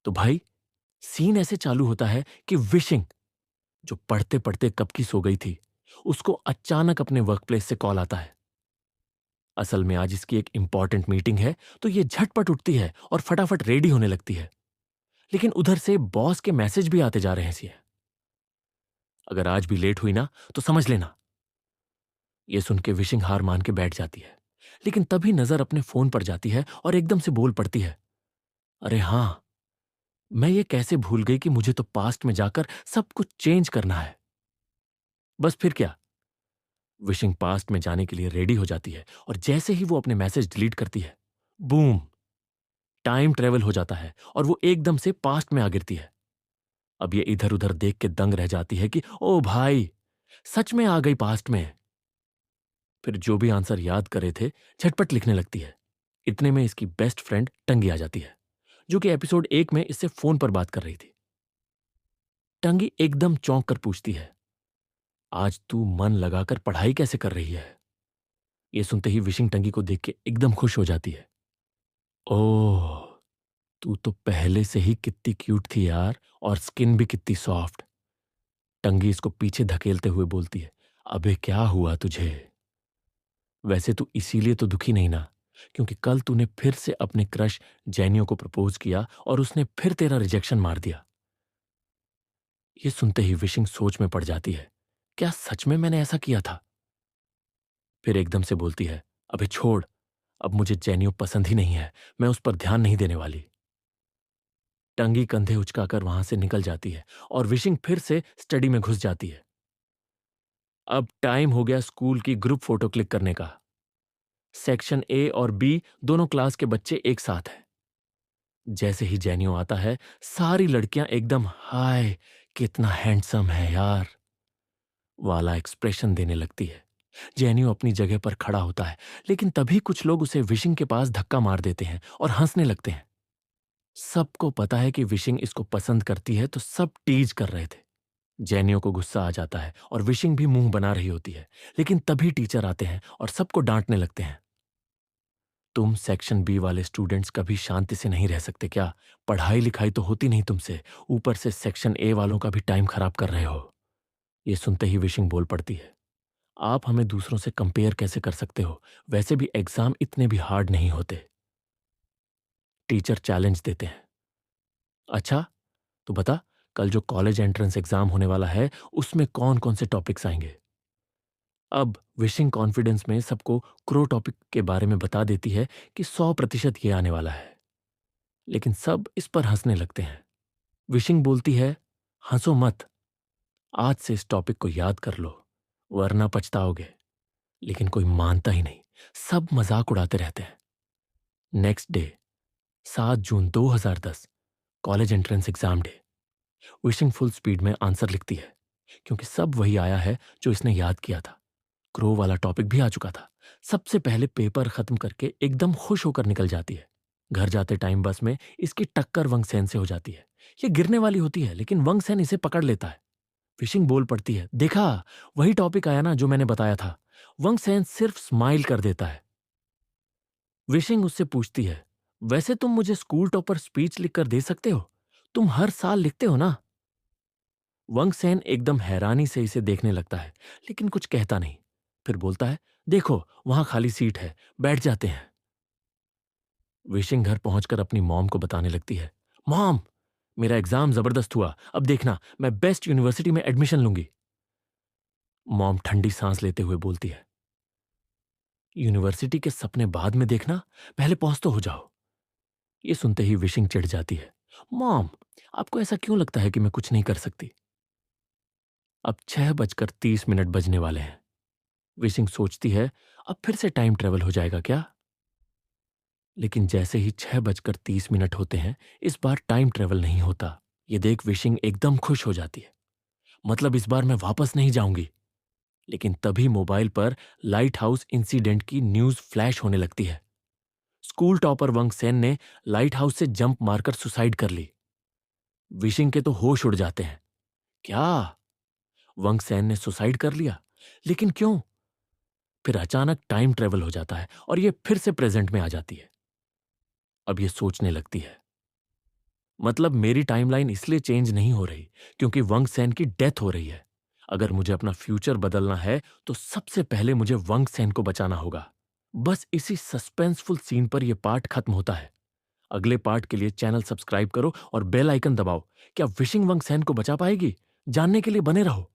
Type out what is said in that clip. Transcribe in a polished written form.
तो भाई सीन ऐसे चालू होता है कि विशिंग, जो पढ़ते पढ़ते कब की सो गई थी, उसको अचानक अपने वर्कप्लेस से कॉल आता है। असल में आज इसकी एक इंपॉर्टेंट मीटिंग है, तो ये झटपट उठती है और फटाफट रेडी होने लगती है। लेकिन उधर से बॉस के मैसेज भी आते जा रहे हैं सी। अगर आज भी लेट हुई ना तो समझ लेना। ये सुन के विशिंग हार मान के बैठ जाती है, लेकिन तभी नजर अपने फोन पर जाती है और एकदम से बोल पड़ती है, अरे हां, मैं ये कैसे भूल गई कि मुझे तो पास्ट में जाकर सब कुछ चेंज करना है। बस फिर क्या, विशिंग पास्ट में जाने के लिए रेडी हो जाती है और जैसे ही वो अपने मैसेज डिलीट करती है, बूम, टाइम ट्रेवल हो जाता है और वो एकदम से पास्ट में आ गिरती है। अब ये इधर उधर देख के दंग रह जाती है कि ओ भाई, सच में आ गई पास्ट में। फिर जो भी आंसर याद करे थे झटपट लिखने लगती है। इतने में इसकी बेस्ट फ्रेंड टंगी आ जाती है, जो कि एपिसोड 1 में इससे फोन पर बात कर रही थी। टंगी एकदम चौंक कर पूछती है, आज तू मन लगाकर पढ़ाई कैसे कर रही है? ये सुनते ही विशिंग टंगी को देख के एकदम खुश हो जाती है। ओह, तू तो पहले से ही कितनी क्यूट थी यार, और स्किन भी कितनी सॉफ्ट। टंगी इसको पीछे धकेलते हुए बोलती है, अबे क्या हुआ तुझे? वैसे तू इसीलिए तो दुखी नहीं ना, क्योंकि कल तूने फिर से अपने क्रश जैनियो को प्रपोज किया और उसने फिर तेरा रिजेक्शन मार दिया। ये सुनते ही विशिंग सोच में पड़ जाती है, क्या सच में मैंने ऐसा किया था? फिर एकदम से बोलती है, अबे छोड़, अब मुझे जैनियो पसंद ही नहीं है, मैं उस पर ध्यान नहीं देने वाली। टंगी कंधे उचकाकर वहां से निकल जाती है और विशिंग फिर से स्टडी में घुस जाती है। अब टाइम हो गया स्कूल की ग्रुप फोटो क्लिक करने का। सेक्शन ए और बी दोनों क्लास के बच्चे एक साथ हैं। जैसे ही जैनियो आता है, सारी लड़कियां एकदम हाय, कितना हैंडसम है यार वाला एक्सप्रेशन देने लगती है। जैनियो अपनी जगह पर खड़ा होता है, लेकिन तभी कुछ लोग उसे विशिंग के पास धक्का मार देते हैं और हंसने लगते हैं। सबको पता है कि विशिंग इसको पसंद करती है, तो सब टीज कर रहे थे। जैनियो को गुस्सा आ जाता है और विशिंग भी मुंह बना रही होती है, लेकिन तभी टीचर आते हैं और सबको डांटने लगते हैं। तुम सेक्शन बी वाले स्टूडेंट्स कभी शांति से नहीं रह सकते क्या? पढ़ाई लिखाई तो होती नहीं तुमसे, ऊपर से सेक्शन ए वालों का भी टाइम खराब कर रहे हो। ये सुनते ही विशिंग बोल पड़ती है, आप हमें दूसरों से कंपेयर कैसे कर सकते हो? वैसे भी एग्जाम इतने भी हार्ड नहीं होते। टीचर चैलेंज देते हैं, अच्छा तो बता, कल जो कॉलेज एंट्रेंस एग्जाम होने वाला है, उसमें कौन कौन से टॉपिक्स आएंगे? अब विशिंग कॉन्फिडेंस में सबको क्रो टॉपिक के बारे में बता देती है कि 100% ये आने वाला है, लेकिन सब इस पर हंसने लगते हैं। विशिंग बोलती है, हंसो मत, आज से इस टॉपिक को याद कर लो, वरना पछताओगे। लेकिन कोई मानता ही नहीं, सब मजाक उड़ाते रहते हैं। नेक्स्ट डे, 7 जून 2010, college entrance exam day. Wishing full speed में आंसर लिखती है, क्योंकि सब वही आया है जो इसने याद किया था। क्रो वाला टॉपिक भी आ चुका था। सबसे पहले पेपर खत्म करके एकदम खुश होकर निकल जाती है। घर जाते टाइम बस में इसकी टक्कर वंगसेन से हो जाती है। ये गिरने वाली होती है, लेकिन वंगसेन इसे पकड़ लेता है। फिशिंग बोल पड़ती है, देखा, वही टॉपिक आया ना जो मैंने बताया था। वंगसेन सिर्फ स्माइल कर देता है। विशिंग उससे पूछती है, वैसे तुम मुझे स्कूल टॉपर स्पीच लिखकर दे सकते हो, तुम हर साल लिखते हो ना? वंगसेन एकदम हैरानी से इसे देखने लगता है, लेकिन कुछ कहता नहीं। फिर बोलता है, देखो वहां खाली सीट है, बैठ जाते हैं। विशिंग घर पहुंचकर अपनी मॉम को बताने लगती है, मॉम, मेरा एग्जाम जबरदस्त हुआ, अब देखना मैं बेस्ट यूनिवर्सिटी में एडमिशन लूंगी। मॉम ठंडी सांस लेते हुए बोलती है, यूनिवर्सिटी के सपने बाद में देखना, पहले पहुंच तो हो जाओ। ये सुनते ही विशिंग चिढ़ जाती है, मॉम, आपको ऐसा क्यों लगता है कि मैं कुछ नहीं कर सकती? अब 6:30 बजने वाले हैं। विशिंग सोचती है, अब फिर से टाइम ट्रेवल हो जाएगा क्या? लेकिन जैसे ही 6:30 होते हैं, इस बार टाइम ट्रेवल नहीं होता। ये देख विशिंग एकदम खुश हो जाती है, मतलब इस बार मैं वापस नहीं जाऊंगी। लेकिन तभी मोबाइल पर लाइट हाउस इंसिडेंट की न्यूज फ्लैश होने लगती है। स्कूल टॉपर वंग सेन ने लाइट हाउस से जंप मारकर सुसाइड कर ली। विशिंग के तो होश उड़ जाते हैं, क्या वंग सेन ने सुसाइड कर लिया? लेकिन क्यों? फिर अचानक टाइम ट्रेवल हो जाता है और ये फिर से प्रेजेंट में आ जाती है। अब ये सोचने लगती है, मतलब मेरी टाइमलाइन इसलिए चेंज नहीं हो रही क्योंकि वंग सेन की डेथ हो रही है। अगर मुझे अपना फ्यूचर बदलना है तो सबसे पहले मुझे वंग सेन को बचाना होगा। बस इसी सस्पेंसफुल सीन पर यह पार्ट खत्म होता है। अगले पार्ट के लिए चैनल सब्सक्राइब करो और बेल आइकन दबाओ। क्या विशिंग वंग सेन को बचा पाएगी? जानने के लिए बने रहो।